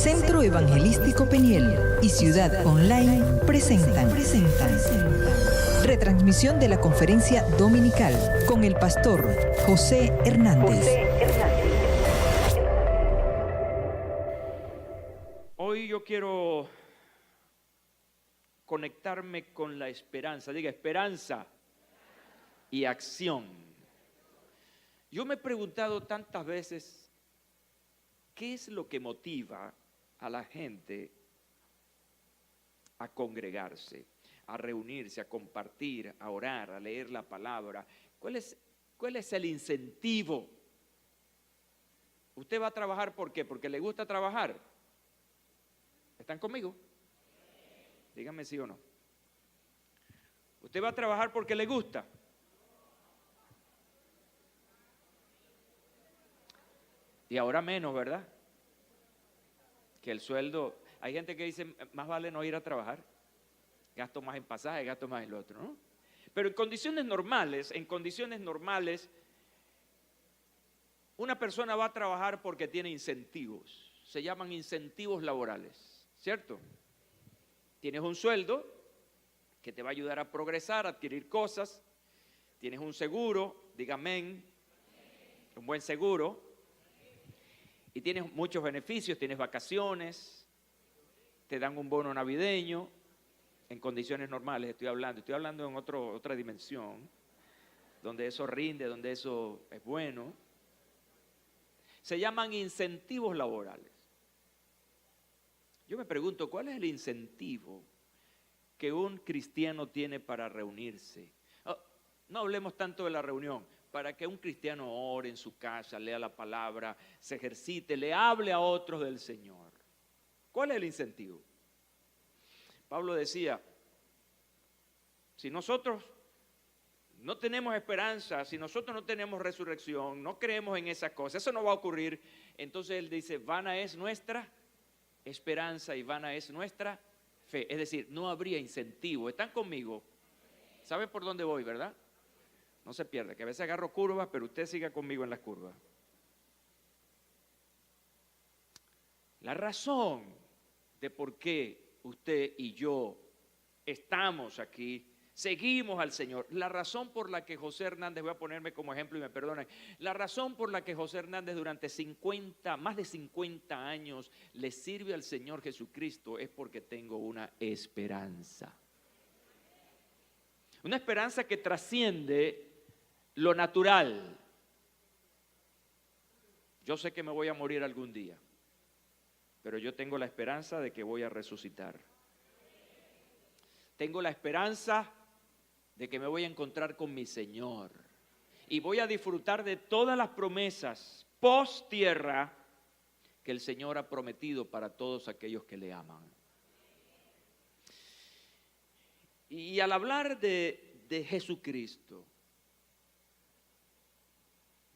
Centro Evangelístico Peniel y Ciudad Online presentan retransmisión de la conferencia dominical con el pastor José Hernández. Hoy yo quiero conectarme con la esperanza. Diga, esperanza y acción. Yo me he preguntado tantas veces, ¿qué es lo que motiva a la gente a congregarse, a reunirse, a compartir, a orar, a leer la palabra? ¿Cuál es el incentivo? ¿Usted va a trabajar por qué? ¿Porque le gusta trabajar? ¿Están conmigo? Díganme sí o no. ¿Usted va a trabajar porque le gusta? Y ahora menos, ¿verdad? Que el sueldo, hay gente que dice, más vale no ir a trabajar, gasto más en pasaje, gasto más en lo otro, ¿no? Pero en condiciones normales, una persona va a trabajar porque tiene incentivos, se llaman incentivos laborales, ¿cierto? Tienes un sueldo que te va a ayudar a progresar, a adquirir cosas, tienes un seguro, diga amén, un buen seguro. Y tienes muchos beneficios, tienes vacaciones, te dan un bono navideño, en condiciones normales estoy hablando en otra dimensión, donde eso rinde, donde eso es bueno. Se llaman incentivos laborales. Yo me pregunto, ¿cuál es el incentivo que un cristiano tiene para reunirse? No hablemos tanto de la reunión. Para que un cristiano ore en su casa, lea la palabra, se ejercite, le hable a otros del Señor. ¿Cuál es el incentivo? Pablo decía, si nosotros no tenemos esperanza, si nosotros no tenemos resurrección, no creemos en esas cosas, eso no va a ocurrir. Entonces él dice, vana es nuestra esperanza y vana es nuestra fe. Es decir, no habría incentivo. ¿Están conmigo? ¿Saben por dónde voy, verdad? No se pierda, que a veces agarro curvas, pero usted siga conmigo en las curvas. La razón de por qué usted y yo estamos aquí, seguimos al Señor, la razón por la que José Hernández, voy a ponerme como ejemplo y me perdonen, la razón por la que José Hernández durante más de 50 años le sirve al Señor Jesucristo es porque tengo una esperanza. Una esperanza que trasciende lo natural. Yo sé que me voy a morir algún día, pero yo tengo la esperanza de que voy a resucitar. Tengo la esperanza de que me voy a encontrar con mi Señor y voy a disfrutar de todas las promesas post tierra que el Señor ha prometido para todos aquellos que le aman. Y al hablar de Jesucristo,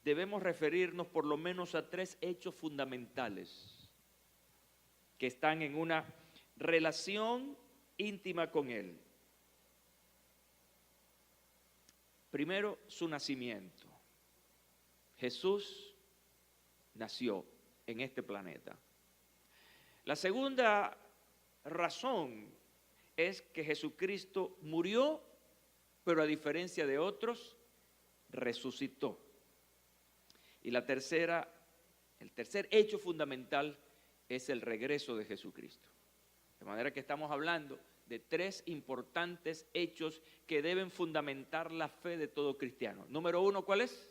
debemos referirnos por lo menos a 3 hechos fundamentales que están en una relación íntima con Él. Primero, su nacimiento. Jesús nació en este planeta. La segunda razón es que Jesucristo murió, pero a diferencia de otros, resucitó. Y el tercer hecho fundamental es el regreso de Jesucristo. De manera que estamos hablando de 3 importantes hechos que deben fundamentar la fe de todo cristiano. Número 1, ¿cuál es?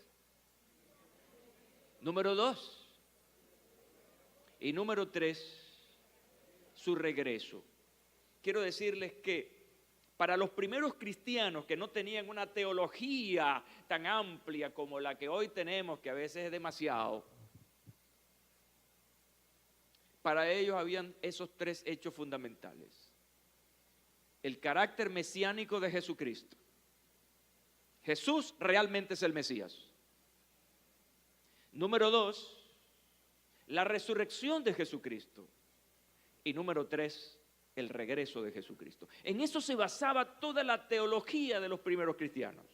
Número 2. Y número 3, su regreso. Quiero decirles que para los primeros cristianos que no tenían una teología tan amplia como la que hoy tenemos, que a veces es demasiado, para ellos habían esos 3 hechos fundamentales. El carácter mesiánico de Jesucristo. Jesús realmente es el Mesías. Número 2, la resurrección de Jesucristo. Y número 3, el regreso de Jesucristo. En eso se basaba toda la teología de los primeros cristianos.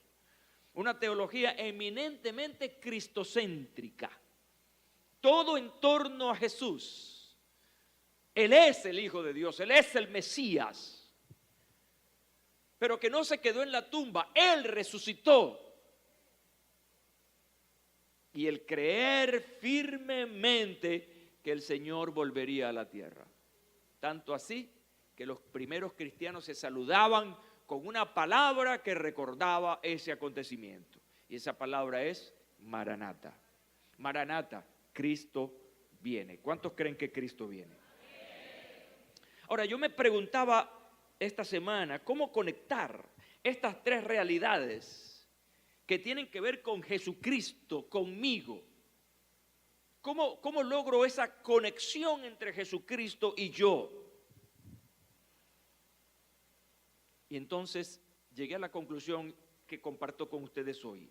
Una teología eminentemente cristocéntrica. Todo en torno a Jesús. Él es el Hijo de Dios, Él es el Mesías, pero que no se quedó en la tumba, Él resucitó. Y el creer firmemente que el Señor volvería a la tierra. Tanto así que los primeros cristianos se saludaban con una palabra que recordaba ese acontecimiento. Y esa palabra es Maranata. Maranata, Cristo viene. ¿Cuántos creen que Cristo viene? Ahora, yo me preguntaba esta semana cómo conectar estas tres realidades que tienen que ver con Jesucristo, conmigo. ¿Cómo logro esa conexión entre Jesucristo y yo? Y entonces llegué a la conclusión que comparto con ustedes hoy.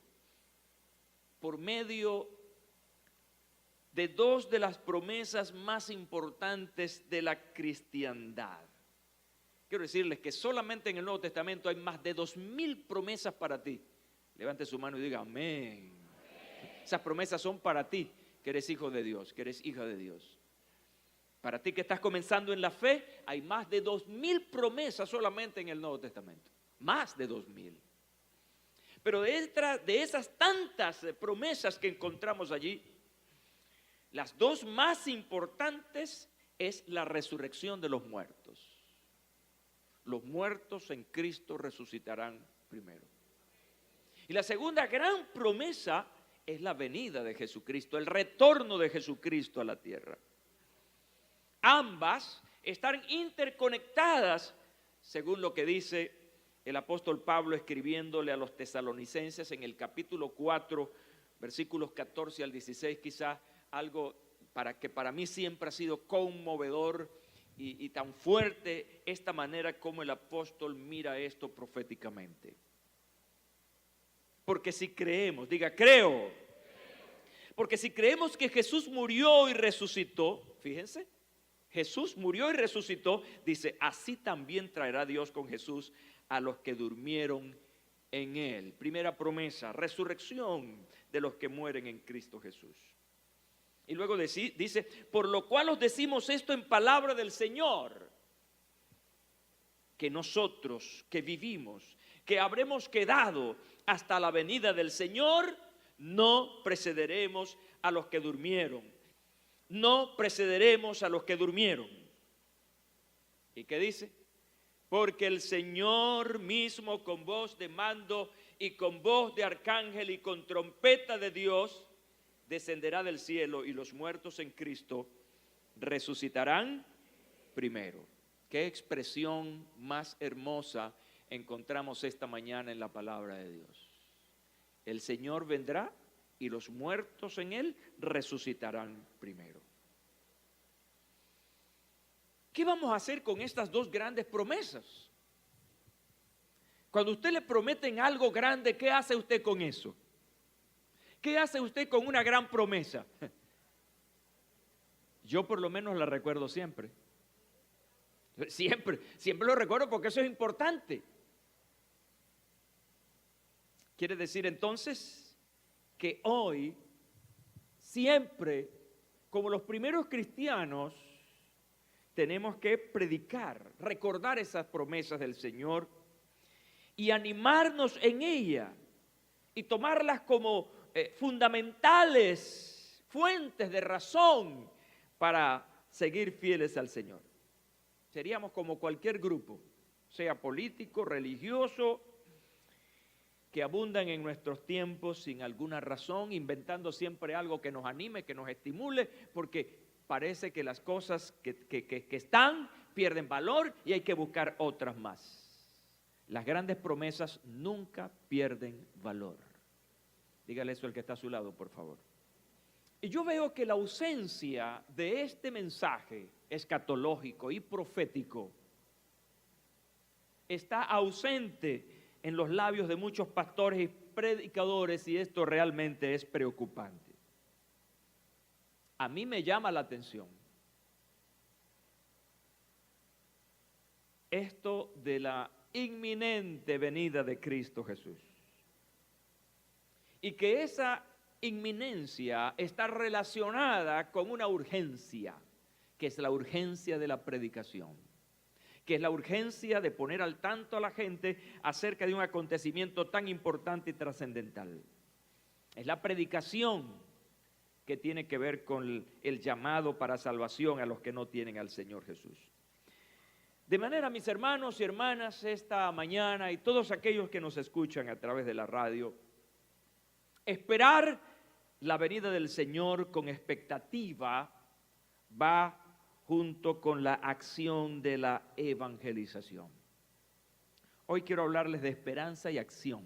Por medio de dos de las promesas más importantes de la cristiandad. Quiero decirles que solamente en el Nuevo Testamento hay más de 2000 promesas para ti. Levante su mano y diga amén. Esas promesas son para ti, que eres hijo de Dios, que eres hija de Dios. Para ti que estás comenzando en la fe, hay más de 2000 promesas solamente en el Nuevo Testamento. Más de 2000. Pero de esas tantas promesas que encontramos allí, las dos más importantes es la resurrección de los muertos. Los muertos en Cristo resucitarán primero. Y la segunda gran promesa es la venida de Jesucristo, el retorno de Jesucristo a la tierra. Ambas están interconectadas, según lo que dice el apóstol Pablo escribiéndole a los tesalonicenses en el capítulo 4, versículos 14 al 16, quizás algo que para mí siempre ha sido conmovedor y tan fuerte esta manera como el apóstol mira esto proféticamente. Porque si creemos, diga creo, porque si creemos que Jesús murió y resucitó, fíjense, Jesús murió y resucitó, dice, así también traerá Dios con Jesús a los que durmieron en Él. Primera promesa, resurrección de los que mueren en Cristo Jesús. Y luego dice, por lo cual os decimos esto en palabra del Señor, que nosotros que vivimos, que habremos quedado hasta la venida del Señor, no precederemos a los que durmieron. No precederemos a los que durmieron. ¿Y qué dice? Porque el Señor mismo con voz de mando y con voz de arcángel y con trompeta de Dios descenderá del cielo y los muertos en Cristo resucitarán primero. Qué expresión más hermosa encontramos esta mañana en la palabra de Dios. El Señor vendrá y los muertos en Él resucitarán primero. ¿Qué vamos a hacer con estas dos grandes promesas? Cuando usted le prometen algo grande, ¿qué hace usted con eso? ¿Qué hace usted con una gran promesa? Yo por lo menos la recuerdo siempre. Siempre lo recuerdo porque eso es importante. Quiere decir entonces que hoy, siempre, como los primeros cristianos, tenemos que predicar, recordar esas promesas del Señor y animarnos en ellas y tomarlas como fundamentales, fuentes de razón para seguir fieles al Señor. Seríamos como cualquier grupo, sea político, religioso, que abundan en nuestros tiempos sin alguna razón, inventando siempre algo que nos anime, que nos estimule, porque parece que las cosas que están pierden valor y hay que buscar otras más. Las grandes promesas nunca pierden valor. Dígale eso al que está a su lado, por favor. Y yo veo que la ausencia de este mensaje escatológico y profético está ausente en los labios de muchos pastores y predicadores, y esto realmente es preocupante. A mí me llama la atención esto de la inminente venida de Cristo Jesús. Y que esa inminencia está relacionada con una urgencia que es la urgencia de la predicación, que es la urgencia de poner al tanto a la gente acerca de un acontecimiento tan importante y trascendental. Es la predicación que tiene que ver con el llamado para salvación a los que no tienen al Señor Jesús. De manera, mis hermanos y hermanas, esta mañana y todos aquellos que nos escuchan a través de la radio, esperar la venida del Señor con expectativa va junto con la acción de la evangelización. Hoy quiero hablarles de esperanza y acción.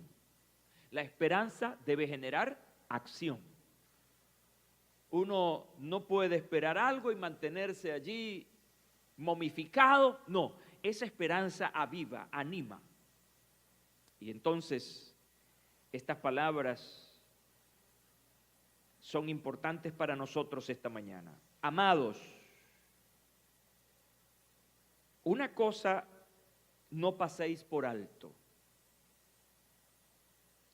La esperanza debe generar acción. Uno no puede esperar algo y mantenerse allí momificado. No, esa esperanza aviva, anima. Y entonces, estas palabras son importantes para nosotros esta mañana. Amados, una cosa no paséis por alto,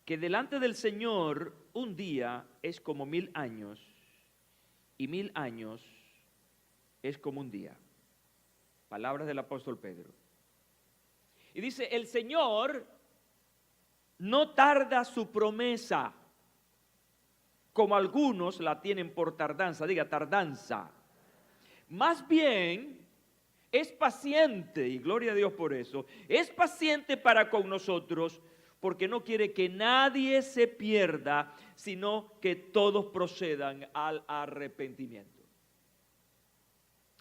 que delante del Señor un día es como 1000 años y 1000 años es como un día. Palabras del apóstol Pedro. Y dice, el Señor no tarda su promesa, como algunos la tienen por tardanza, diga tardanza. Más bien es paciente, y gloria a Dios por eso, es paciente para con nosotros, porque no quiere que nadie se pierda, sino que todos procedan al arrepentimiento.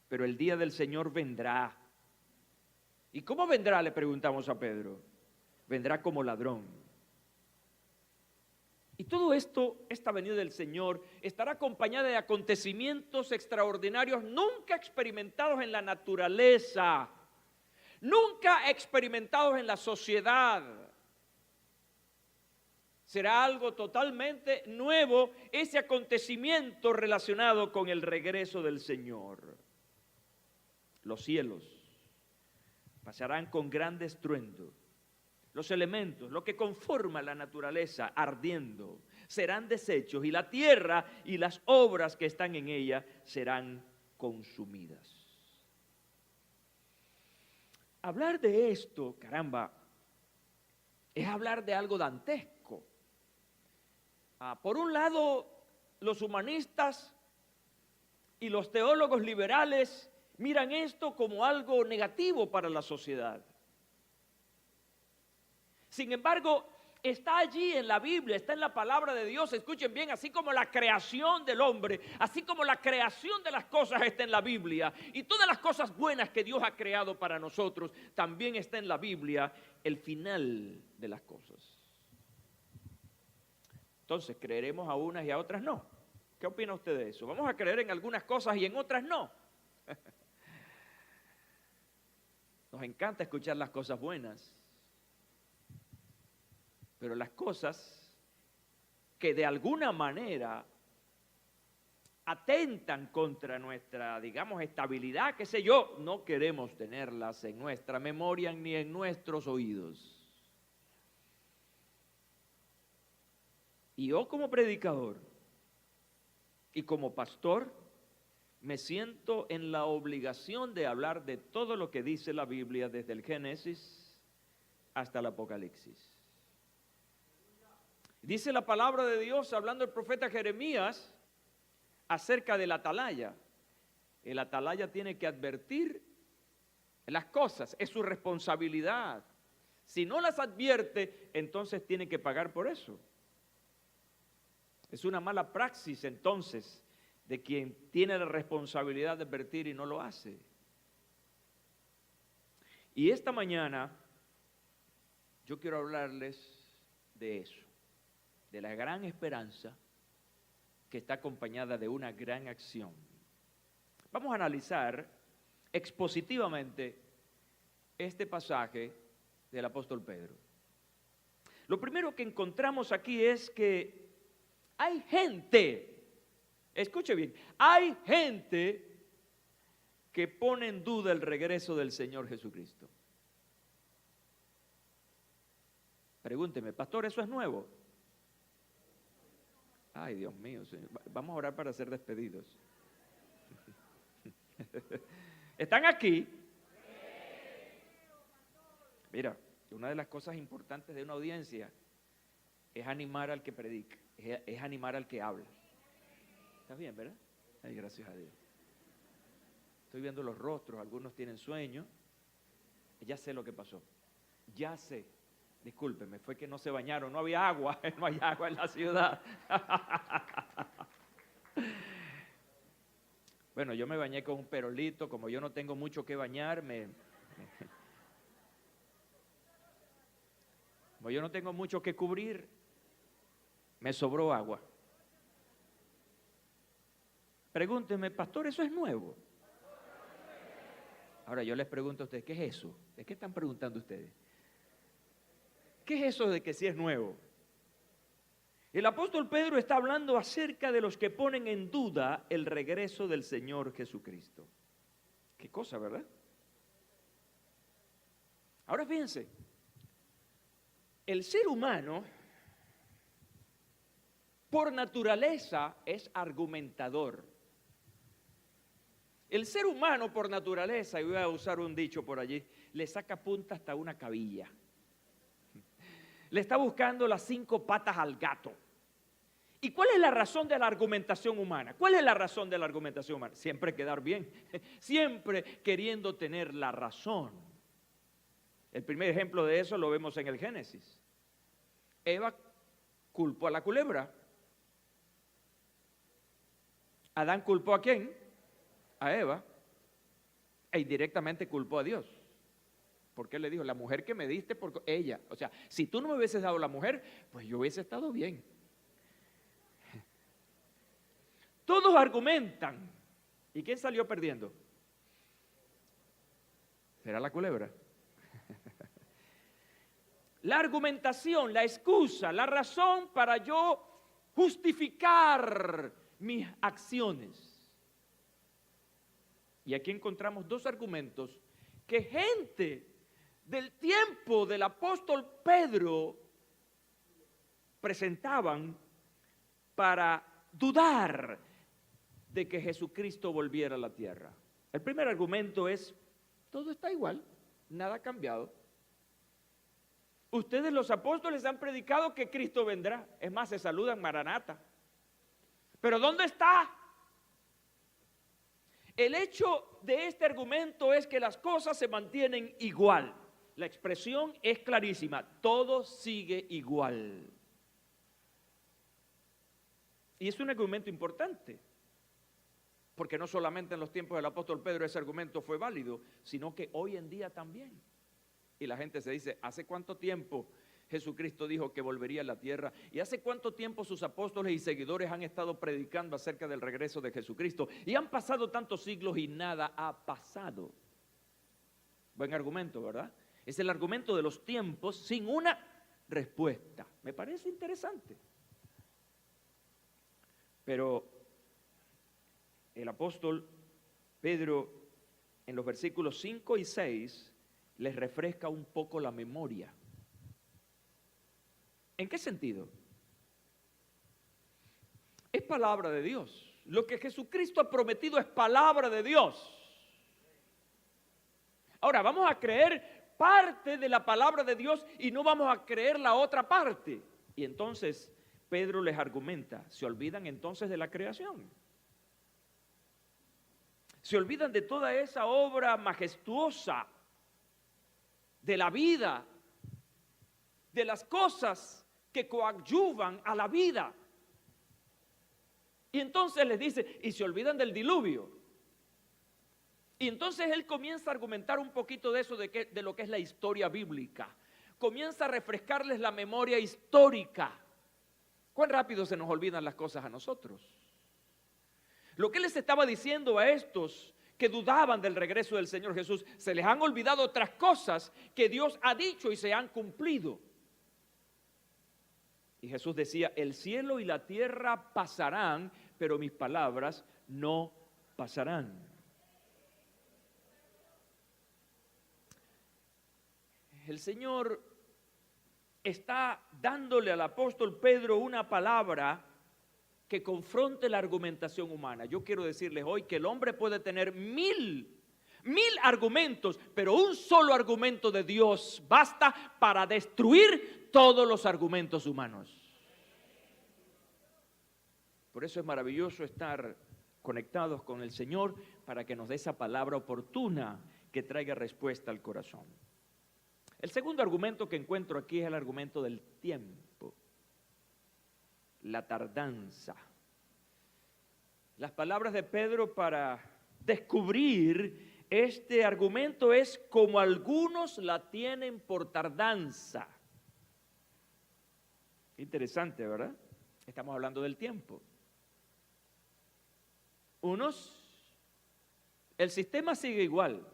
Pero el día del Señor vendrá. ¿Y cómo vendrá? Le preguntamos a Pedro. Vendrá como ladrón. Y todo esto, esta venida del Señor, estará acompañada de acontecimientos extraordinarios nunca experimentados en la naturaleza, nunca experimentados en la sociedad. Será algo totalmente nuevo ese acontecimiento relacionado con el regreso del Señor. Los cielos pasarán con gran estruendo. Los elementos, lo que conforma la naturaleza ardiendo, serán deshechos y la tierra y las obras que están en ella serán consumidas. Hablar de esto, caramba, es hablar de algo dantesco. Por un lado, los humanistas y los teólogos liberales miran esto como algo negativo para la sociedad. Sin embargo, está allí en la Biblia, está en la palabra de Dios, escuchen bien, así como la creación del hombre, así como la creación de las cosas está en la Biblia, y todas las cosas buenas que Dios ha creado para nosotros, también está en la Biblia, el final de las cosas. Entonces, ¿creeremos a unas y a otras no? ¿Qué opina usted de eso? ¿Vamos a creer en algunas cosas y en otras no? Nos encanta escuchar las cosas buenas. Pero las cosas que de alguna manera atentan contra nuestra, digamos, estabilidad, qué sé yo, no queremos tenerlas en nuestra memoria ni en nuestros oídos. Y yo como predicador y como pastor me siento en la obligación de hablar de todo lo que dice la Biblia desde el Génesis hasta el Apocalipsis. Dice la palabra de Dios, hablando el profeta Jeremías, acerca del atalaya. El atalaya tiene que advertir las cosas, es su responsabilidad. Si no las advierte, entonces tiene que pagar por eso. Es una mala praxis entonces de quien tiene la responsabilidad de advertir y no lo hace. Y esta mañana yo quiero hablarles de eso, de la gran esperanza que está acompañada de una gran acción. Vamos a analizar expositivamente este pasaje del apóstol Pedro. Lo primero que encontramos aquí es que hay gente, escuche bien, hay gente que pone en duda el regreso del Señor Jesucristo. Pregúnteme, pastor, ¿eso es nuevo? Ay, Dios mío, Señor. Vamos a orar para ser despedidos. ¿Están aquí? Mira, una de las cosas importantes de una audiencia es animar al que predica, es animar al que habla. ¿Está bien, verdad? Ay, gracias a Dios. Estoy viendo los rostros, algunos tienen sueño. Ya sé lo que pasó. Ya sé. Discúlpeme, fue que no se bañaron, no había agua, no hay agua en la ciudad. Bueno, yo me bañé con un perolito, como yo no tengo mucho que bañar, como yo no tengo mucho que cubrir, me sobró agua. Pregúntenme, pastor, ¿eso es nuevo? Ahora yo les pregunto a ustedes, ¿qué es eso? ¿De qué están preguntando ustedes? ¿Qué es eso de que sí es nuevo? El apóstol Pedro está hablando acerca de los que ponen en duda el regreso del Señor Jesucristo. Qué cosa, ¿verdad? Ahora fíjense, el ser humano por naturaleza es argumentador. El ser humano por naturaleza, y voy a usar un dicho por allí, le saca punta hasta una cabilla. Le está buscando las 5 patas al gato. ¿Y cuál es la razón de la argumentación humana? ¿Cuál es la razón de la argumentación humana? Siempre quedar bien, siempre queriendo tener la razón. El primer ejemplo de eso lo vemos en el Génesis. Eva culpó a la culebra. Adán culpó ¿a quién? A Eva. E indirectamente culpó a Dios. Porque él le dijo, la mujer que me diste, por ella. O sea, si tú no me hubieses dado la mujer, pues yo hubiese estado bien. Todos argumentan. ¿Y quién salió perdiendo? ¿Será la culebra? La argumentación, la excusa, la razón para yo justificar mis acciones. Y aquí encontramos 2 argumentos que gente del tiempo del apóstol Pedro presentaban para dudar de que Jesucristo volviera a la tierra. El primer argumento es, todo está igual, nada ha cambiado. Ustedes los apóstoles han predicado que Cristo vendrá, es más, se saludan Maranata. Pero ¿dónde está? El hecho de este argumento es que las cosas se mantienen igual. La expresión es clarísima, todo sigue igual. Y es un argumento importante, porque no solamente en los tiempos del apóstol Pedro ese argumento fue válido, sino que hoy en día también. Y la gente se dice, ¿hace cuánto tiempo Jesucristo dijo que volvería a la tierra? ¿Y hace cuánto tiempo sus apóstoles y seguidores han estado predicando acerca del regreso de Jesucristo? Y han pasado tantos siglos y nada ha pasado. Buen argumento, ¿verdad? Es el argumento de los tiempos sin una respuesta. Me parece interesante. Pero el apóstol Pedro en los versículos 5 y 6 les refresca un poco la memoria. ¿En qué sentido? Es palabra de Dios. Lo que Jesucristo ha prometido es palabra de Dios. Ahora, vamos a creer parte de la palabra de Dios y no vamos a creer la otra parte. Y entonces Pedro les argumenta, ¿se olvidan entonces de la creación? Se olvidan de toda esa obra majestuosa de la vida, de las cosas que coadyuvan a la vida. Y entonces les dice, y se olvidan del diluvio. Y entonces él comienza a argumentar un poquito de eso, de lo que es la historia bíblica. Comienza a refrescarles la memoria histórica. ¿Cuán rápido se nos olvidan las cosas a nosotros? Lo que él les estaba diciendo a estos que dudaban del regreso del Señor Jesús, se les han olvidado otras cosas que Dios ha dicho y se han cumplido. Y Jesús decía, el cielo y la tierra pasarán, pero mis palabras no pasarán. El Señor está dándole al apóstol Pedro una palabra que confronte la argumentación humana. Yo quiero decirles hoy que el hombre puede tener 1000 1000 argumentos, pero un solo argumento de Dios basta para destruir todos los argumentos humanos. Por eso es maravilloso estar conectados con el Señor para que nos dé esa palabra oportuna que traiga respuesta al corazón. El segundo argumento que encuentro aquí es el argumento del tiempo, la tardanza. Las palabras de Pedro para descubrir este argumento es: como algunos la tienen por tardanza. Interesante, ¿verdad? Estamos hablando del tiempo. El sistema sigue igual.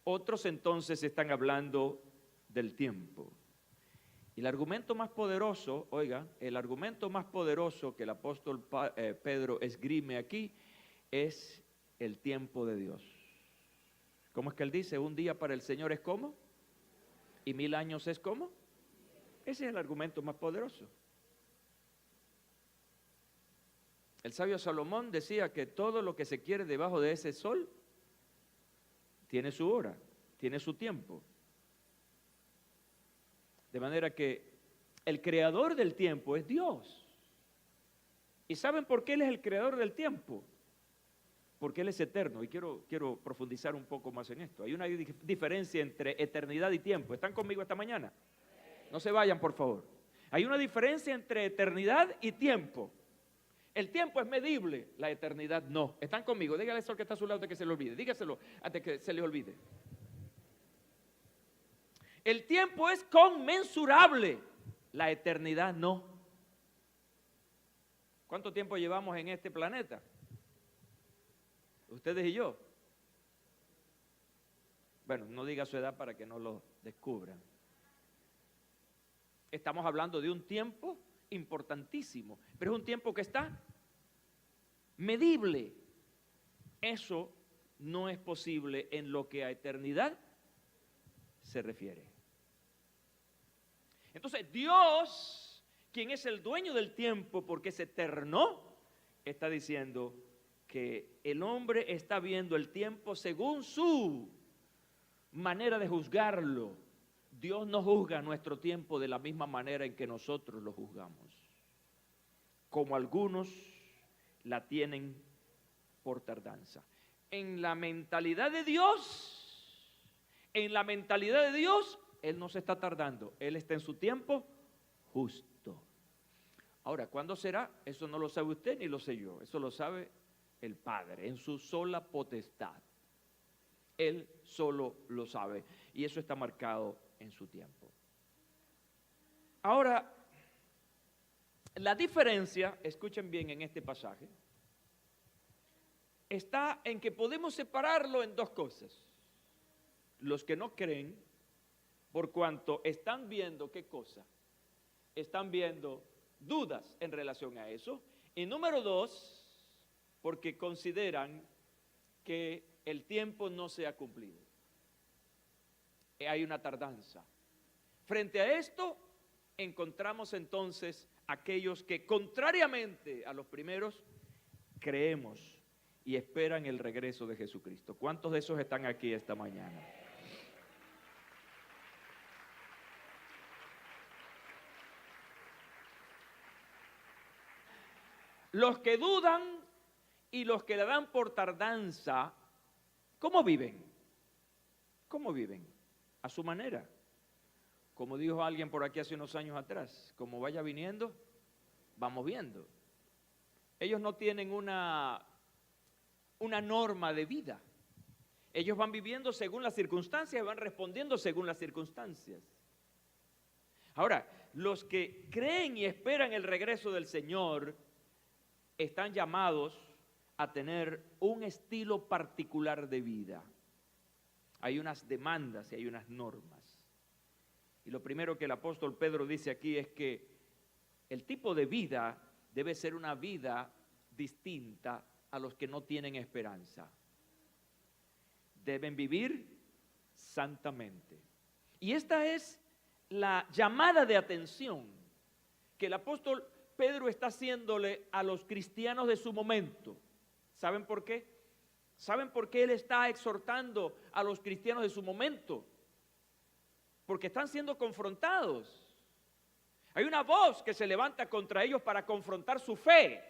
Otros entonces están hablando del tiempo. Y el argumento más poderoso, oiga, el argumento más poderoso que el apóstol Pedro esgrime aquí es el tiempo de Dios. ¿Cómo es que él dice? Un día para el Señor es como, y 1000 años es como. Ese es el argumento más poderoso. El sabio Salomón decía que todo lo que se quiere debajo de ese sol tiene su hora, tiene su tiempo. De manera que el creador del tiempo es Dios. ¿Y saben por qué Él es el creador del tiempo? Porque Él es eterno. Y quiero profundizar un poco más en esto. Hay una diferencia entre eternidad y tiempo. ¿Están conmigo esta mañana? No se vayan, por favor. Hay una diferencia entre eternidad y tiempo. El tiempo es medible, la eternidad no. ¿Están conmigo? Dígale eso al que está a su lado antes que se le olvide. Dígaselo antes que se le olvide. El tiempo es conmensurable, la eternidad no. ¿Cuánto tiempo llevamos en este planeta? Ustedes y yo. Bueno, no diga su edad para que no lo descubran. Estamos hablando de un tiempo importantísimo, pero es un tiempo que está medible. Eso no es posible en lo que a eternidad se refiere. Entonces Dios, quien es el dueño del tiempo porque es eterno, está diciendo que el hombre está viendo el tiempo según su manera de juzgarlo. Dios no juzga nuestro tiempo de la misma manera en que nosotros lo juzgamos. Como algunos la tienen por tardanza. En la mentalidad de Dios, Él no se está tardando. Él está en su tiempo justo. Ahora, ¿cuándo será? Eso no lo sabe usted ni lo sé yo. Eso lo sabe el Padre en su sola potestad. Él solo lo sabe. Y eso está marcado en su tiempo. Ahora, la diferencia, escuchen bien en este pasaje, está en que podemos separarlo en dos cosas. Los que no creen, por cuanto están viendo, ¿qué cosa? Están viendo dudas en relación a eso. Y número dos, porque consideran que el tiempo no se ha cumplido. Hay una tardanza. Frente a esto, encontramos entonces aquellos que, contrariamente a los primeros, creemos y esperan el regreso de Jesucristo. ¿Cuántos de esos están aquí esta mañana? Los que dudan y los que le dan por tardanza, ¿cómo viven? ¿Cómo viven? A su manera. Como dijo alguien por aquí hace unos años atrás, como vaya viniendo, vamos viendo. Ellos no tienen una norma de vida. Ellos van viviendo según las circunstancias, van respondiendo según las circunstancias. Ahora, los que creen y esperan el regreso del Señor están llamados a tener un estilo particular de vida. Hay unas demandas y hay unas normas. Y lo primero que el apóstol Pedro dice aquí es que el tipo de vida debe ser una vida distinta a los que no tienen esperanza. Deben vivir santamente. Y esta es la llamada de atención que el apóstol Pedro está haciéndole a los cristianos de su momento. ¿Saben por qué? ¿Saben por qué él está exhortando a los cristianos de su momento? Porque están siendo confrontados. Hay una voz que se levanta contra ellos para confrontar su fe.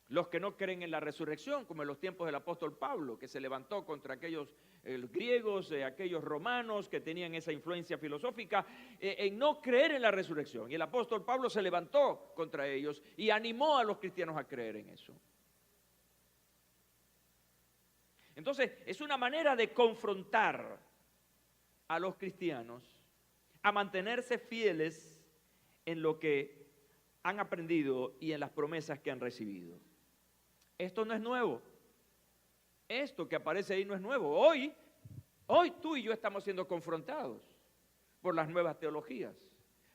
Los que no creen en la resurrección, como en los tiempos del apóstol Pablo, que se levantó contra aquellos griegos, aquellos romanos que tenían esa influencia filosófica, en no creer en la resurrección. Y el apóstol Pablo se levantó contra ellos y animó a los cristianos a creer en eso. Entonces, es una manera de confrontar a los cristianos a mantenerse fieles en lo que han aprendido y en las promesas que han recibido. Esto no es nuevo. Esto que aparece ahí no es nuevo. Hoy tú y yo estamos siendo confrontados por las nuevas teologías,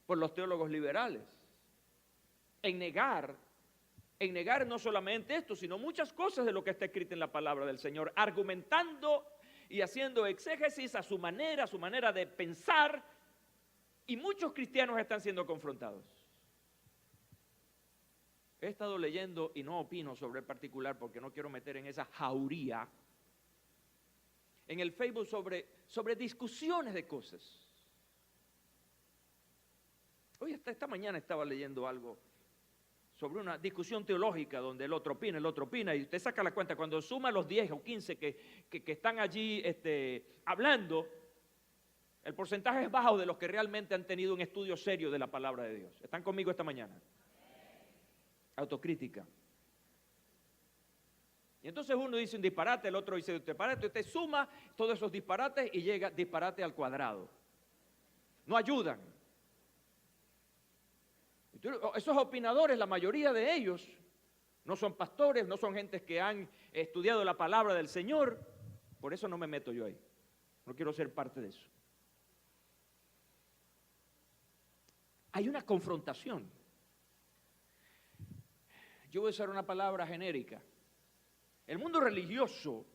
por los teólogos liberales, en negar no solamente esto, sino muchas cosas de lo que está escrito en la palabra del Señor, argumentando y haciendo exégesis a su manera de pensar, y muchos cristianos están siendo confrontados. He estado leyendo y no opino sobre el particular porque no quiero meter en esa jauría en el Facebook sobre discusiones de cosas. Hoy esta mañana estaba leyendo algo sobre una discusión teológica donde el otro opina, y usted saca la cuenta, cuando suma los 10 o 15 que están allí hablando, el porcentaje es bajo de los que realmente han tenido un estudio serio de la palabra de Dios. ¿Están conmigo esta mañana? Autocrítica. Y entonces uno dice un disparate, el otro dice un disparate, usted suma todos esos disparates y llega disparate al cuadrado. No ayudan. Esos opinadores, la mayoría de ellos, no son pastores, no son gentes que han estudiado la palabra del Señor. Por eso no me meto yo ahí. No quiero ser parte de eso. Hay una confrontación. Yo voy a usar una palabra genérica. El mundo religioso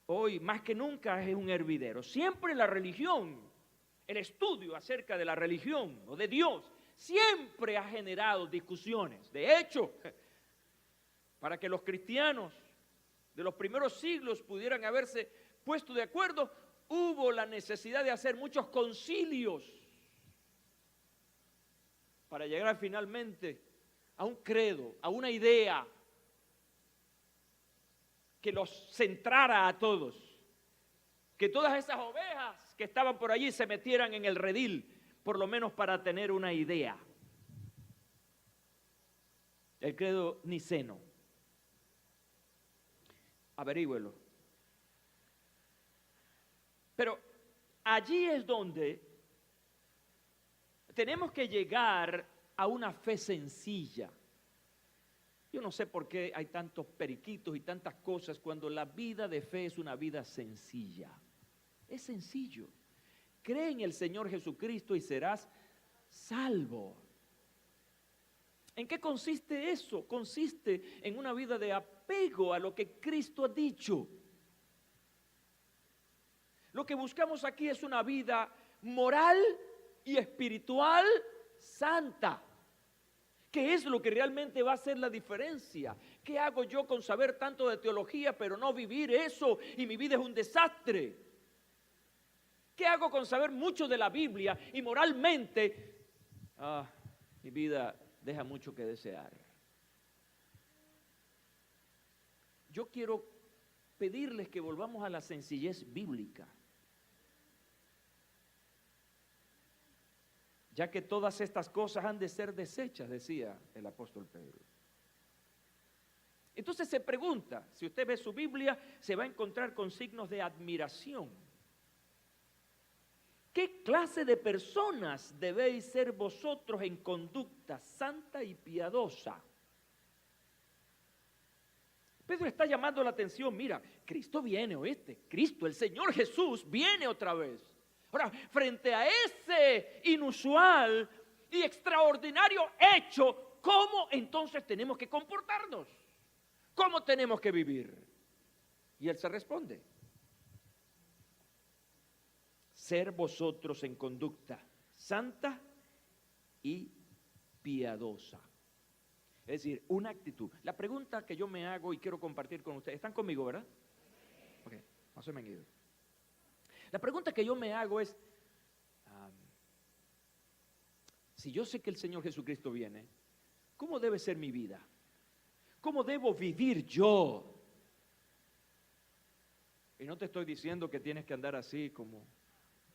hoy más que nunca es un hervidero. Siempre la religión, el estudio acerca de la religión o de Dios, siempre ha generado discusiones. De hecho, para que los cristianos de los primeros siglos pudieran haberse puesto de acuerdo, hubo la necesidad de hacer muchos concilios para llegar finalmente a un credo, a una idea que los centrara a todos, que todas esas ovejas que estaban por allí se metieran en el redil, por lo menos para tener una idea. El credo niceno. Averígüelo. Pero allí es donde tenemos que llegar a una fe sencilla. Yo no sé por qué hay tantos periquitos y tantas cosas cuando la vida de fe es una vida sencilla. Es sencillo. Cree en el Señor Jesucristo y serás salvo. ¿En qué consiste eso? Consiste en una vida de apego a lo que Cristo ha dicho. Lo que buscamos aquí es una vida moral y espiritual santa. ¿Qué es lo que realmente va a hacer la diferencia? ¿Qué hago yo con saber tanto de teología pero no vivir eso y mi vida es un desastre? ¿Qué hago con saber mucho de la Biblia y moralmente mi vida deja mucho que desear? Yo quiero pedirles que volvamos a la sencillez bíblica, ya que todas estas cosas han de ser desechas, decía el apóstol Pedro. Entonces se pregunta, si usted ve su Biblia, se va a encontrar con signos de admiración. ¿Qué clase de personas debéis ser vosotros en conducta santa y piadosa? Pedro está llamando la atención, mira, Cristo viene, ¿oíste? Cristo, el Señor Jesús, viene otra vez. Ahora, frente a ese inusual y extraordinario hecho, ¿cómo entonces tenemos que comportarnos? ¿Cómo tenemos que vivir? Y él se responde: ser vosotros en conducta santa y piadosa. Es decir, una actitud. La pregunta que yo me hago y quiero compartir con ustedes, ¿están conmigo, verdad? Ok, no se me han ido. La pregunta que yo me hago es, si yo sé que el Señor Jesucristo viene, ¿cómo debe ser mi vida? ¿Cómo debo vivir yo? Y no te estoy diciendo que tienes que andar así como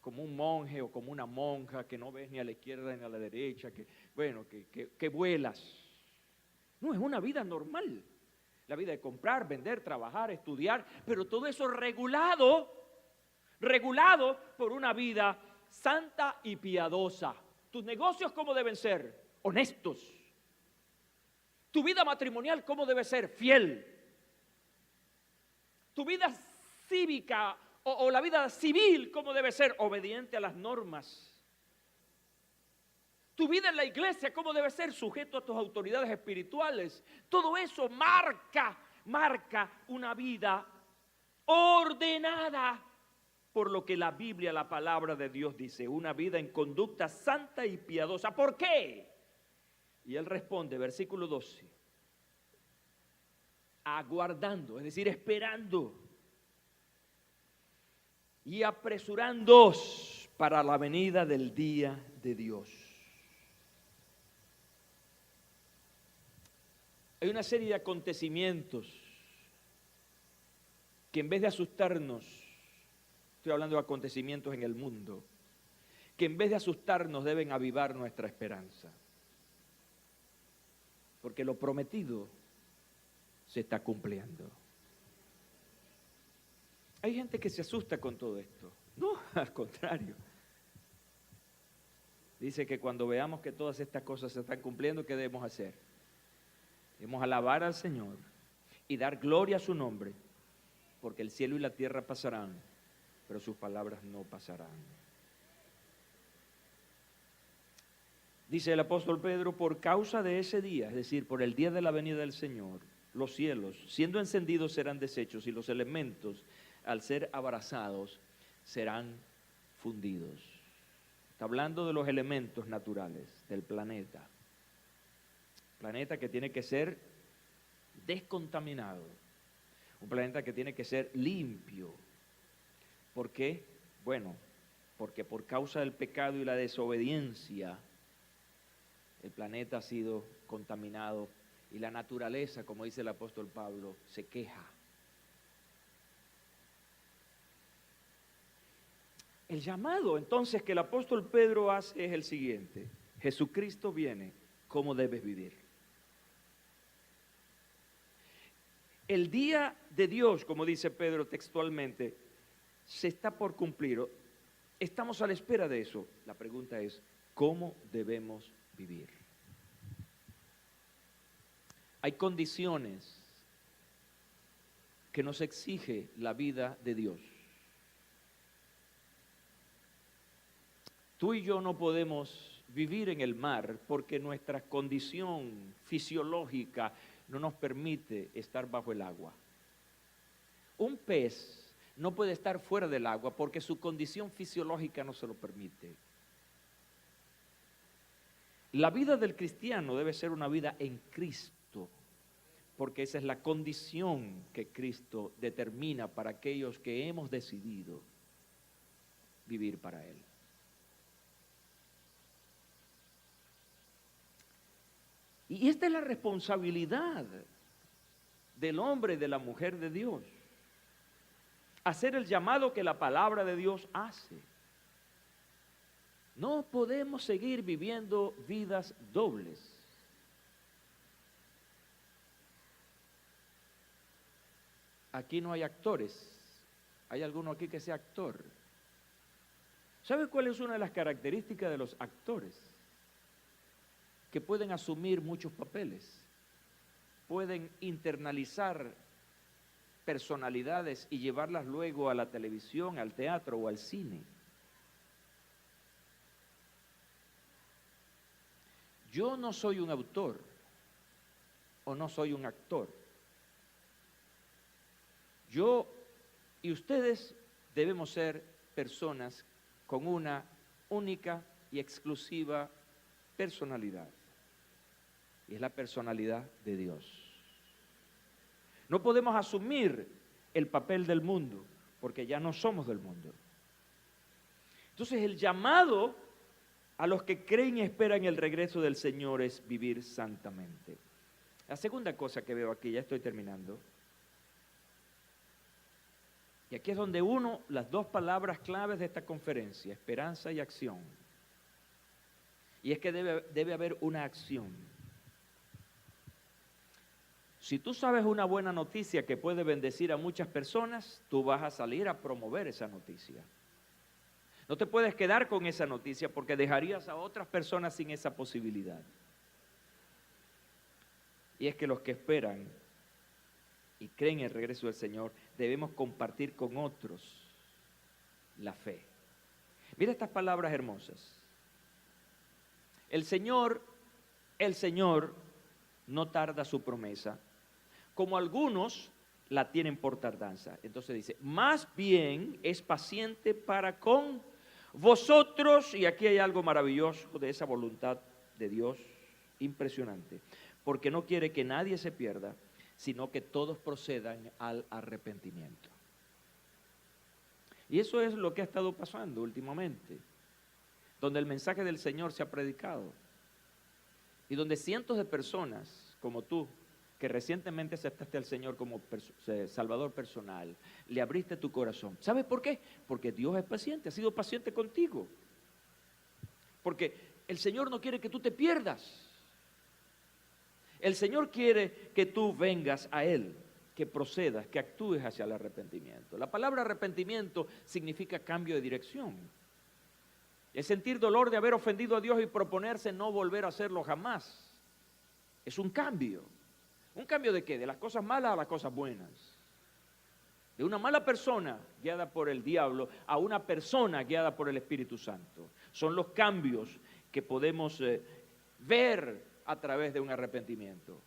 un monje o como una monja, que no ves ni a la izquierda ni a la derecha, que vuelas. No, es una vida normal. La vida de comprar, vender, trabajar, estudiar, pero todo eso regulado por una vida santa y piadosa. Tus negocios, ¿cómo deben ser? Honestos. Tu vida matrimonial, ¿cómo debe ser? Fiel. Tu vida cívica o la vida civil, ¿cómo debe ser? Obediente a las normas. Tu vida en la iglesia, ¿cómo debe ser? Sujeto a tus autoridades espirituales. Todo eso marca una vida ordenada por lo que la Biblia, la palabra de Dios dice. Una vida en conducta santa y piadosa. ¿Por qué? Y él responde, versículo 12. Aguardando, es decir, esperando. Y apresurándoos para la venida del día de Dios. Hay una serie de acontecimientos que en vez de asustarnos, estoy hablando de acontecimientos en el mundo, que en vez de asustarnos deben avivar nuestra esperanza. Porque lo prometido se está cumpliendo. Hay gente que se asusta con todo esto. No, al contrario. Dice que cuando veamos que todas estas cosas se están cumpliendo, ¿qué debemos hacer? Debemos alabar al Señor y dar gloria a su nombre, porque el cielo y la tierra pasarán, pero sus palabras no pasarán. Dice el apóstol Pedro, por causa de ese día, es decir, por el día de la venida del Señor, los cielos, siendo encendidos, serán deshechos, y los elementos, al ser abrazados, serán fundidos. Está hablando de los elementos naturales del planeta. Planeta que tiene que ser descontaminado. Un planeta que tiene que ser limpio. ¿Por qué? Bueno, porque por causa del pecado y la desobediencia, el planeta ha sido contaminado y la naturaleza, como dice el apóstol Pablo, se queja. El llamado entonces que el apóstol Pedro hace es el siguiente: Jesucristo viene, ¿cómo debes vivir? El día de Dios, como dice Pedro textualmente, se está por cumplir. Estamos a la espera de eso. La pregunta es, ¿cómo debemos vivir? Hay condiciones que nos exige la vida de Dios. Tú y yo no podemos vivir en el mar porque nuestra condición fisiológica no nos permite estar bajo el agua. Un pez no puede estar fuera del agua porque su condición fisiológica no se lo permite. La vida del cristiano debe ser una vida en Cristo, porque esa es la condición que Cristo determina para aquellos que hemos decidido vivir para Él. Y esta es la responsabilidad del hombre y de la mujer de Dios. Hacer el llamado que la palabra de Dios hace. No podemos seguir viviendo vidas dobles. Aquí no hay actores. ¿Hay alguno aquí que sea actor? ¿Sabe cuál es una de las características de los actores? Que pueden asumir muchos papeles, pueden internalizar personalidades y llevarlas luego a la televisión, al teatro o al cine. Yo no soy un autor o no soy un actor. Yo y ustedes debemos ser personas con una única y exclusiva personalidad. y es la personalidad de Dios. No podemos asumir el papel del mundo, porque ya no somos del mundo. Entonces el llamado a los que creen y esperan el regreso del Señor es vivir santamente. La segunda cosa que veo aquí, ya estoy terminando, y aquí es donde uno, las dos palabras claves de esta conferencia, esperanza y acción. Y es que debe haber una acción. Si tú sabes una buena noticia que puede bendecir a muchas personas, tú vas a salir a promover esa noticia. No te puedes quedar con esa noticia porque dejarías a otras personas sin esa posibilidad. Y es que los que esperan y creen en el regreso del Señor, debemos compartir con otros la fe. Mira estas palabras hermosas. El Señor no tarda su promesa, como algunos la tienen por tardanza. Entonces dice, más bien es paciente para con vosotros, y aquí hay algo maravilloso de esa voluntad de Dios, impresionante, porque no quiere que nadie se pierda, sino que todos procedan al arrepentimiento. Y eso es lo que ha estado pasando últimamente, donde el mensaje del Señor se ha predicado, y donde cientos de personas como tú, que recientemente aceptaste al Señor como Salvador personal, le abriste tu corazón. ¿Sabes por qué? Porque Dios es paciente, ha sido paciente contigo. Porque el Señor no quiere que tú te pierdas. El Señor quiere que tú vengas a Él, que procedas, que actúes hacia el arrepentimiento. La palabra arrepentimiento significa cambio de dirección. Es sentir dolor de haber ofendido a Dios y proponerse no volver a hacerlo jamás. Es un cambio. ¿Un cambio de qué? ¿De las cosas malas a las cosas buenas? De una mala persona guiada por el diablo a una persona guiada por el Espíritu Santo. Son los cambios que podemos ver a través de un arrepentimiento.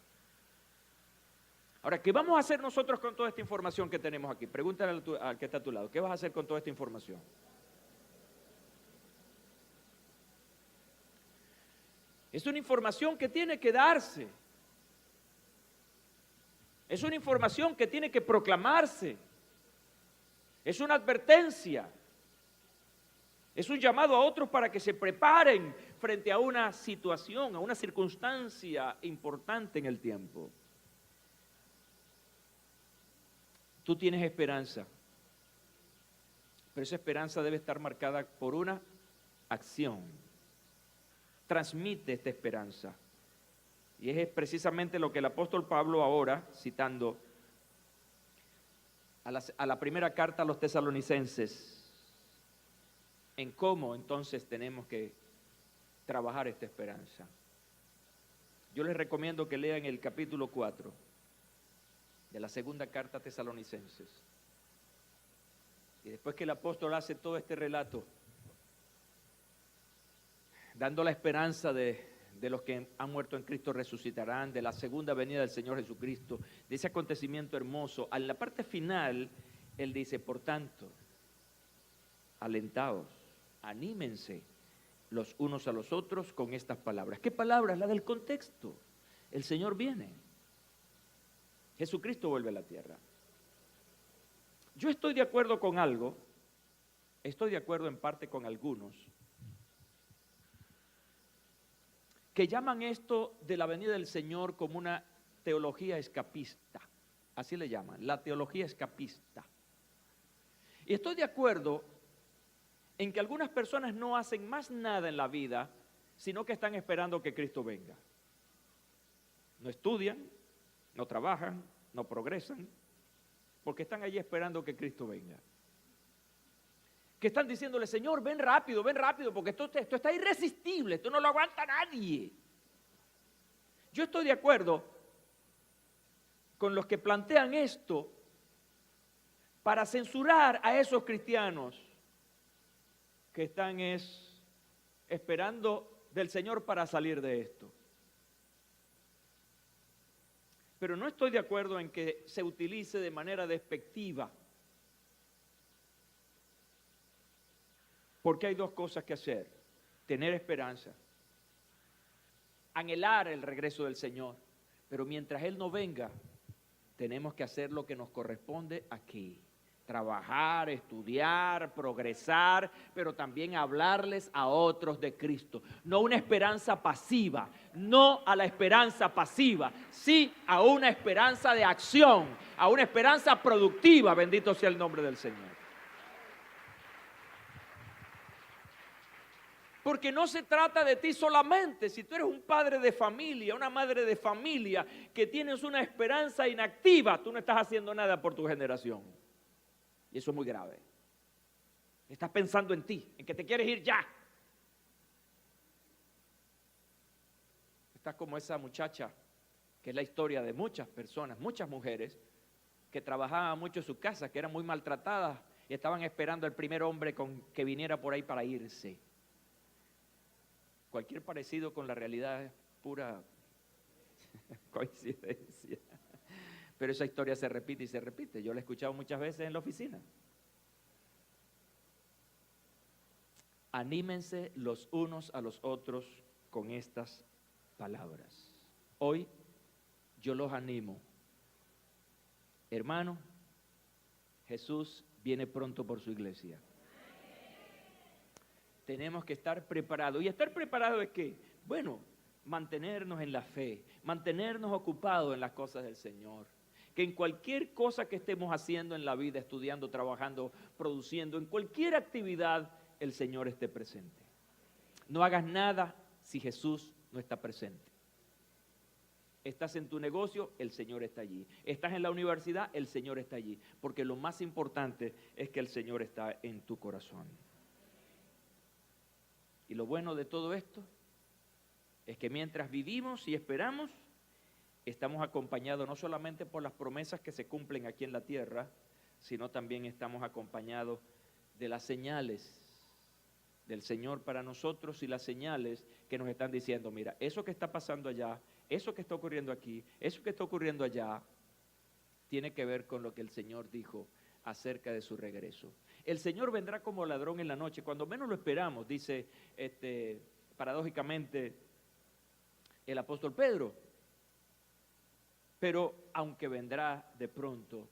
Ahora, ¿qué vamos a hacer nosotros con toda esta información que tenemos aquí? Pregúntale al que está a tu lado, ¿qué vas a hacer con toda esta información? Es una información que tiene que darse. Es una información que tiene que proclamarse. Es una advertencia. Es un llamado a otros para que se preparen frente a una situación, a una circunstancia importante en el tiempo. Tú tienes esperanza, pero esa esperanza debe estar marcada por una acción. Transmite esta esperanza. Y es precisamente lo que el apóstol Pablo ahora, citando a la primera carta a los tesalonicenses, en cómo entonces tenemos que trabajar esta esperanza. Yo les recomiendo que lean el capítulo 4 de la segunda carta a Tesalonicenses. Y después que el apóstol hace todo este relato, dando la esperanza de los que han muerto en Cristo resucitarán, de la segunda venida del Señor Jesucristo, de ese acontecimiento hermoso, en la parte final, él dice, por tanto, alentaos, anímense los unos a los otros con estas palabras. ¿Qué palabras? La del contexto. El Señor viene. Jesucristo vuelve a la tierra. Yo estoy de acuerdo con algo, estoy de acuerdo en parte con algunos, que llaman esto de la venida del Señor como una teología escapista. Así le llaman, la teología escapista. Y estoy de acuerdo en que algunas personas no hacen más nada en la vida, sino que están esperando que Cristo venga. No estudian, no trabajan, no progresan, porque están allí esperando que Cristo venga. Que están diciéndole, Señor, ven rápido, porque esto está irresistible, esto no lo aguanta nadie. Yo estoy de acuerdo con los que plantean esto para censurar a esos cristianos que están esperando del Señor para salir de esto. Pero no estoy de acuerdo en que se utilice de manera despectiva. Porque hay dos cosas que hacer: tener esperanza anhelar el regreso del Señor. Pero mientras Él no venga, tenemos que hacer lo que nos corresponde aquí. Trabajar, estudiar, progresar, pero también hablarles a otros de Cristo. No una esperanza pasiva, no a la esperanza pasiva, sí a una esperanza de acción, a una esperanza productiva, bendito sea el nombre del Señor. Porque no se trata de ti solamente. Si tú eres un padre de familia, una madre de familia, que tienes una esperanza inactiva, tú no estás haciendo nada por tu generación. Y eso es muy grave. Estás pensando en ti, en que te quieres ir ya. Estás como esa muchacha, que es la historia de muchas personas, muchas mujeres, que trabajaban mucho en su casa, que eran muy maltratadas y estaban esperando al primer hombre que viniera por ahí para irse. Cualquier parecido con la realidad es pura coincidencia. Pero esa historia se repite y se repite. Yo la he escuchado muchas veces en la oficina. Anímense los unos a los otros con estas palabras. Hoy yo los animo. Hermano, Jesús viene pronto por su iglesia. Tenemos que estar preparados. ¿Y estar preparados es qué? Bueno, mantenernos en la fe, mantenernos ocupados en las cosas del Señor. Que en cualquier cosa que estemos haciendo en la vida, estudiando, trabajando, produciendo, en cualquier actividad, el Señor esté presente. No hagas nada si Jesús no está presente. Estás en tu negocio, el Señor está allí. Estás en la universidad, el Señor está allí. Porque lo más importante es que el Señor está en tu corazón. Y lo bueno de todo esto es que mientras vivimos y esperamos, estamos acompañados no solamente por las promesas que se cumplen aquí en la tierra, sino también estamos acompañados de las señales del Señor para nosotros y las señales que nos están diciendo, mira, eso que está pasando allá, eso que está ocurriendo aquí, eso que está ocurriendo allá, tiene que ver con lo que el Señor dijo acerca de su regreso. El Señor vendrá como ladrón en la noche, cuando menos lo esperamos, dice paradójicamente el apóstol Pedro. Pero aunque vendrá de pronto,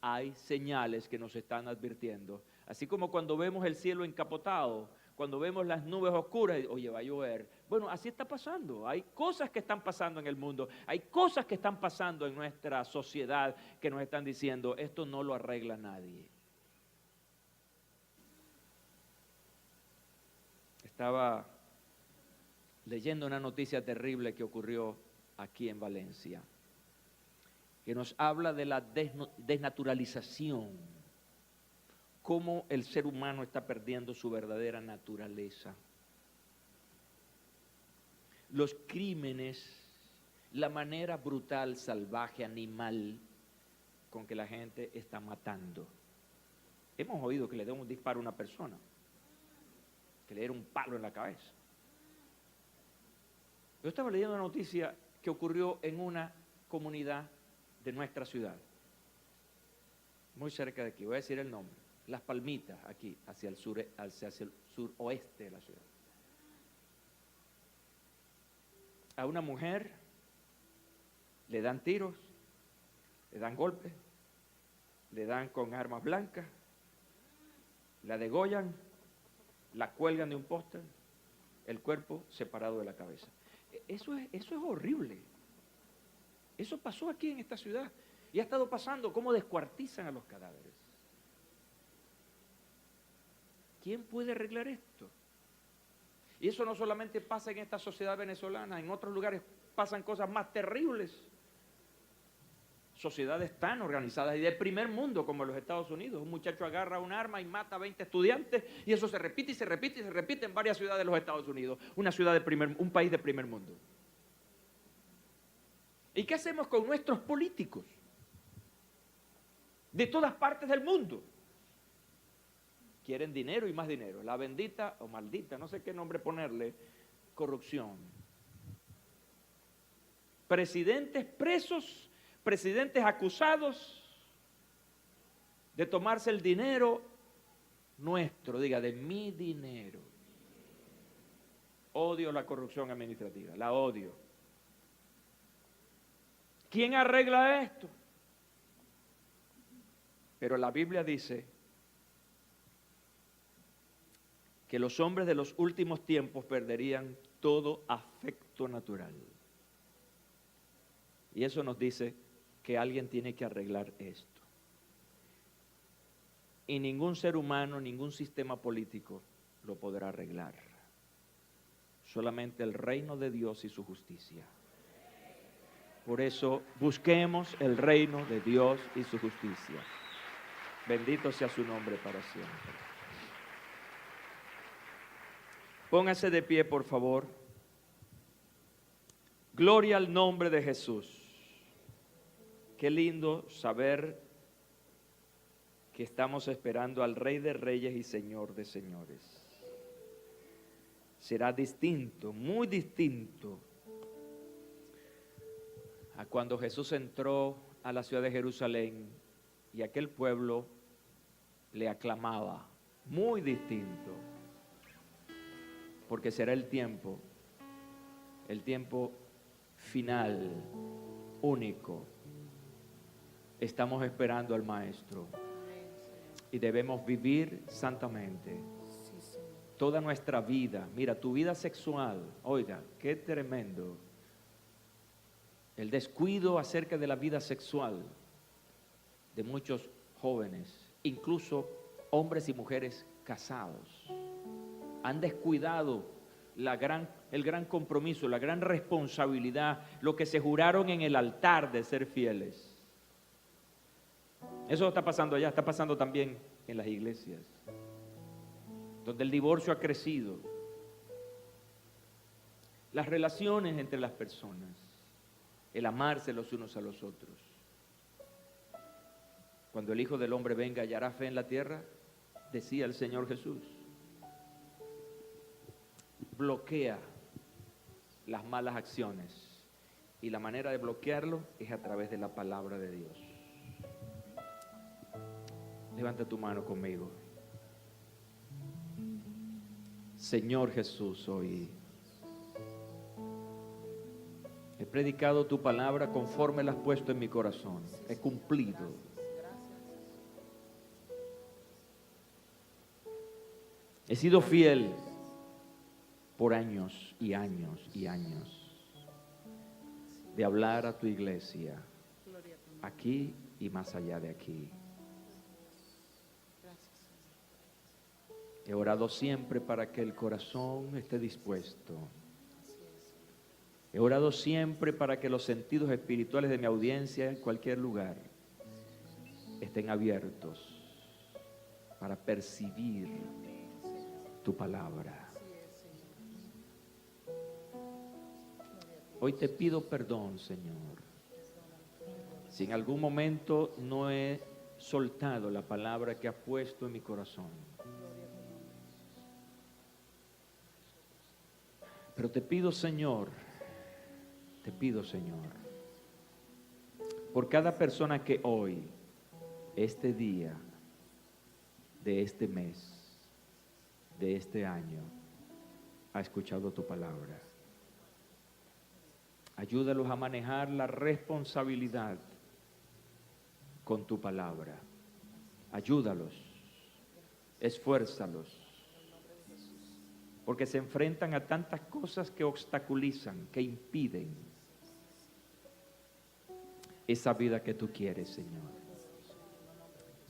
hay señales que nos están advirtiendo. Así como cuando vemos el cielo encapotado, cuando vemos las nubes oscuras, oye, va a llover. Bueno, así está pasando. Hay cosas que están pasando en el mundo, hay cosas que están pasando en nuestra sociedad que nos están diciendo, esto no lo arregla nadie. Estaba leyendo una noticia terrible que ocurrió aquí en Valencia, que nos habla de la desnaturalización, cómo el ser humano está perdiendo su verdadera naturaleza. Los crímenes, la manera brutal, salvaje, animal con que la gente está matando. Hemos oído que le den un disparo a una persona, que le dieron un palo en la cabeza. Yo estaba leyendo una noticia que ocurrió en una comunidad de nuestra ciudad, muy cerca de aquí, voy a decir el nombre, Las Palmitas, aquí, hacia el suroeste de la ciudad. A una mujer le dan tiros, le dan golpes, le dan con armas blancas, la degollan, la cuelgan de un poste, el cuerpo separado de la cabeza. Eso es horrible. Eso pasó aquí en esta ciudad y ha estado pasando, cómo descuartizan a los cadáveres. ¿Quién puede arreglar esto? Y eso no solamente pasa en esta sociedad venezolana, en otros lugares pasan cosas más terribles. Sociedades tan organizadas y de primer mundo como los Estados Unidos. Un muchacho agarra un arma y mata a 20 estudiantes y eso se repite y se repite y se repite en varias ciudades de los Estados Unidos. Un país de primer mundo. ¿Y qué hacemos con nuestros políticos? De todas partes del mundo. Quieren dinero y más dinero. La bendita o maldita, no sé qué nombre ponerle, corrupción. Presidentes presos, presidentes acusados de tomarse el dinero nuestro, diga, de mi dinero. Odio la corrupción administrativa, la odio. ¿Quién arregla esto? Pero la Biblia dice que los hombres de los últimos tiempos perderían todo afecto natural. Y eso nos dice que alguien tiene que arreglar esto. Y ningún ser humano, ningún sistema político lo podrá arreglar. Solamente el reino de Dios y su justicia. Por eso busquemos el reino de Dios y su justicia. Bendito sea su nombre para siempre. Póngase de pie, por favor. Gloria al nombre de Jesús. Qué lindo saber que estamos esperando al Rey de Reyes y Señor de Señores. Será distinto, muy distinto a cuando Jesús entró a la ciudad de Jerusalén y aquel pueblo le aclamaba. Muy distinto, porque será el tiempo final, único. Estamos esperando al Maestro y debemos vivir santamente toda nuestra vida. Mira, tu vida sexual, oiga, qué tremendo. El descuido acerca de la vida sexual de muchos jóvenes, incluso hombres y mujeres casados, han descuidado el gran compromiso, la gran responsabilidad, lo que se juraron en el altar de ser fieles. Eso está pasando allá, está pasando también en las iglesias, donde el divorcio ha crecido. Las relaciones entre las personas, el amarse los unos a los otros. Cuando el Hijo del Hombre venga, ¿hallará fe en la tierra? Decía el Señor Jesús. Bloquea las malas acciones y la manera de bloquearlo es a través de la palabra de Dios. Levanta tu mano conmigo. Señor Jesús, hoy he predicado tu palabra conforme la has puesto en mi corazón. He cumplido. He sido fiel por años y años y años de hablar a tu iglesia, aquí y más allá de aquí. He orado siempre para que el corazón esté dispuesto. He orado siempre para que los sentidos espirituales de mi audiencia en cualquier lugar estén abiertos para percibir tu palabra. Hoy te pido perdón, Señor, si en algún momento no he soltado la palabra que has puesto en mi corazón. Pero te pido, Señor, por cada persona que hoy, este día, de este mes, de este año, ha escuchado tu palabra. Ayúdalos a manejar la responsabilidad con tu palabra. Ayúdalos, esfuérzalos, porque se enfrentan a tantas cosas que obstaculizan, que impiden esa vida que tú quieres, Señor.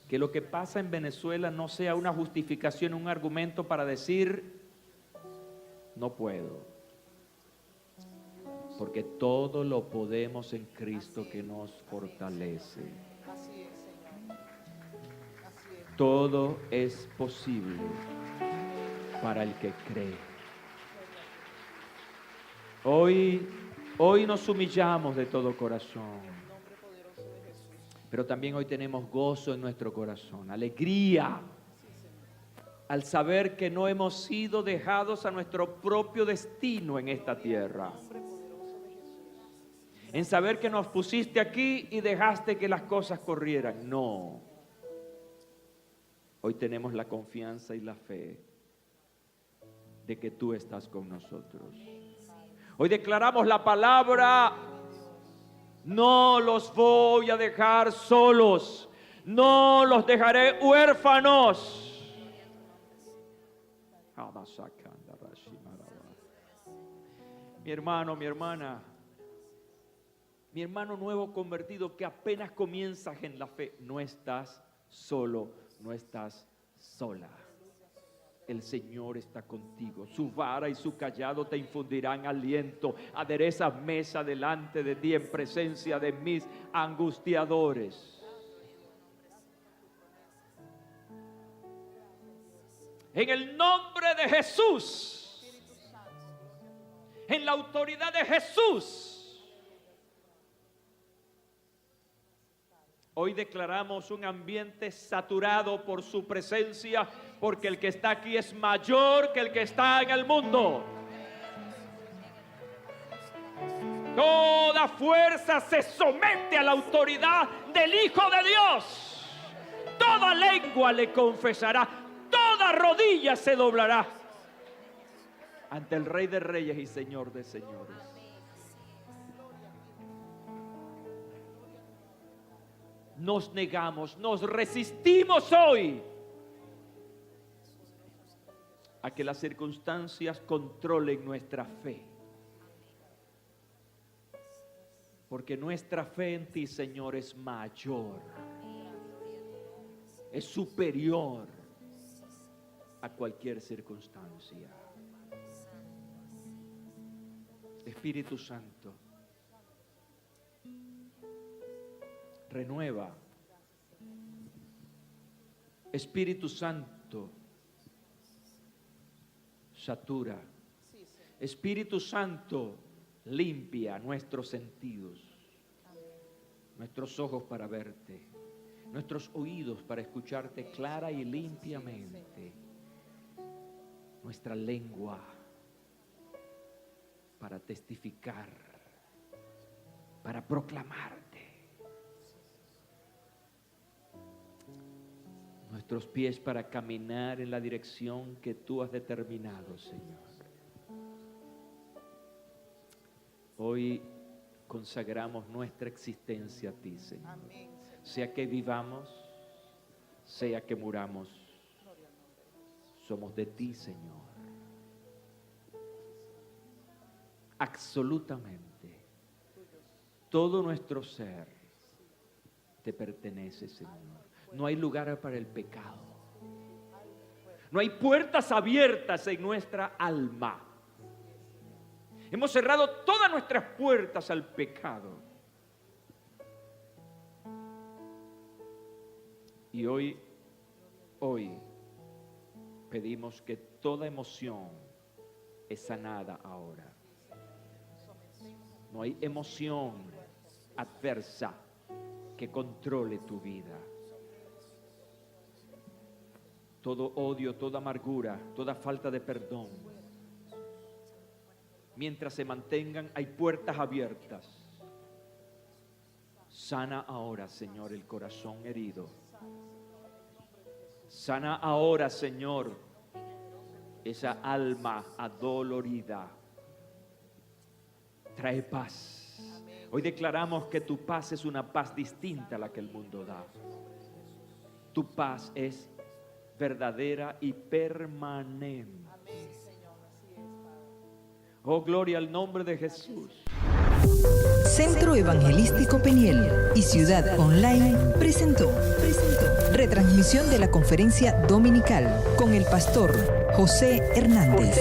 Que lo que pasa en Venezuela no sea una justificación, un argumento para decir, no puedo. Porque todo lo podemos en Cristo que nos fortalece. Todo es posible para el que cree. Hoy nos humillamos de todo corazón, pero también hoy tenemos gozo en nuestro corazón, alegría, al saber que no hemos sido dejados a nuestro propio destino en esta tierra, en saber que nos pusiste aquí y dejaste que las cosas corrieran. No, hoy tenemos la confianza y la fe de que tú estás con nosotros. Hoy declaramos la palabra No los voy a dejar solos. No los dejaré huérfanos. Mi hermano, mi hermana, mi hermano nuevo convertido que apenas comienzas en la fe, no estás solo, no estás sola. El Señor está contigo. Su vara y su cayado te infundirán aliento. Adereza mesa delante de ti en presencia de mis angustiadores. En el nombre de Jesús, en la autoridad de Jesús, hoy declaramos un ambiente saturado por su presencia, porque el que está aquí es mayor que el que está en el mundo. Toda fuerza se somete a la autoridad del Hijo de Dios. Toda lengua le confesará, toda rodilla se doblará ante el Rey de Reyes y Señor de Señores. Nos negamos, nos resistimos hoy a que las circunstancias controlen nuestra fe. Porque nuestra fe en ti, Señor, es mayor, es superior a cualquier circunstancia. Espíritu Santo, renueva. Espíritu Santo, satura. Espíritu Santo, limpia nuestros sentidos, nuestros ojos para verte, nuestros oídos para escucharte clara y limpiamente, nuestra lengua para testificar, para proclamarte, nuestros pies para caminar en la dirección que tú has determinado, Señor. Hoy consagramos nuestra existencia a ti, Señor. Sea que vivamos, sea que muramos, somos de ti, Señor. Absolutamente. Todo nuestro ser te pertenece, Señor. No hay lugar para el pecado. No hay puertas abiertas en nuestra alma. Hemos cerrado todas nuestras puertas al pecado. Y hoy pedimos que toda emoción es sanada ahora. No hay emoción adversa que controle tu vida. Todo odio, toda amargura, toda falta de perdón, mientras se mantengan, hay puertas abiertas. Sana ahora, Señor, el corazón herido. Sana ahora, Señor, esa alma adolorida. Trae paz. Hoy declaramos que tu paz es una paz distinta a la que el mundo da. Tu paz es verdadera y permanente. Oh, gloria al nombre de Jesús. Centro Evangelístico Peniel y Ciudad Online presentó retransmisión de la conferencia dominical con el pastor José Hernández.